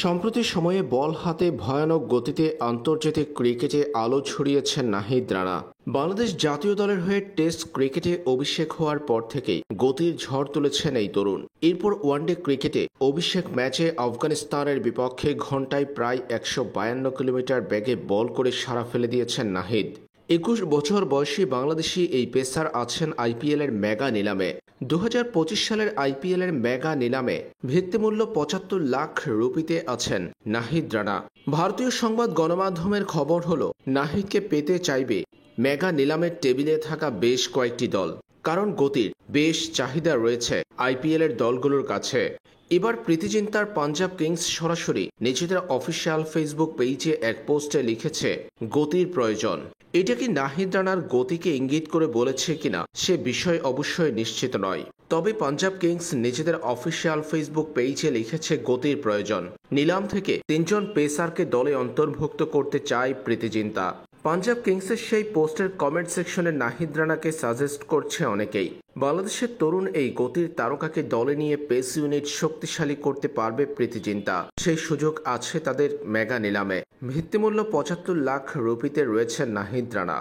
সম্প্রতি সময়ে বল হাতে ভয়ানক গতিতে আন্তর্জাতিক ক্রিকেটে আলো ছড়িয়েছেন নাহিদ রানা। বাংলাদেশ জাতীয় দলের হয়ে টেস্ট ক্রিকেটে অভিষেক হওয়ার পর থেকেই গতির ঝড় তুলেছেন এই তরুণ। এরপর ওয়ানডে ক্রিকেটে অভিষেক ম্যাচে আফগানিস্তানের বিপক্ষে ঘন্টায় প্রায় 152 কিলোমিটার বেগে বল করে সাড়া ফেলে দিয়েছেন নাহিদ। 21 বছর বয়সী বাংলাদেশি এই পেসার আছেন আইপিএলের মেগা নিলামে। 2025 সালের আইপিএলের মেগা নিলামে ভিত্তিমূল্য 75 লাখ রুপিতে আছেন নাহিদ রানা। ভারতীয় সংবাদ গণমাধ্যমের খবর হলো, নাহিদকে পেতে চাইবে মেগা নিলামের টেবিলে থাকা বেশ কয়েকটি দল, কারণ গতির বেশ চাহিদা রয়েছে আইপিএলের দলগুলোর কাছে। এবার প্রীতি জিন্তার পাঞ্জাব কিংস সরাসরি নিজেদের অফিসিয়াল ফেসবুক পেজে এক পোস্টে লিখেছে, গতির প্রয়োজন। এটা কি নাহিদ রানার গতিকে ইঙ্গিত করে বলেছে কিনা সে বিষয় অবশ্যই নিশ্চিত নয়, তবে পাঞ্জাব কিংস নিজেদের অফিসিয়াল ফেসবুক পেজে লিখেছে গতির প্রয়োজন। নিলাম থেকে 3 জন পেসারকে দলে অন্তর্ভুক্ত করতে চায় প্রীতি জিন্তা। পাঞ্জাব কিংসের সেই পোস্টের কমেন্ট সেকশনে নাহিদ রানাকে সাজেস্ট করছে অনেকেই। বাংলাদেশের তরুণ এই গতির তারকাকে দলে নিয়ে পেস ইউনিট শক্তিশালী করতে পারবে প্রীতি জিন্তা। সেই সুযোগ আছে তাদের মেগা নিলামে। ভিত্তিমূল্য 75 লাখ রুপিতে রয়েছে নাহিদ রানা।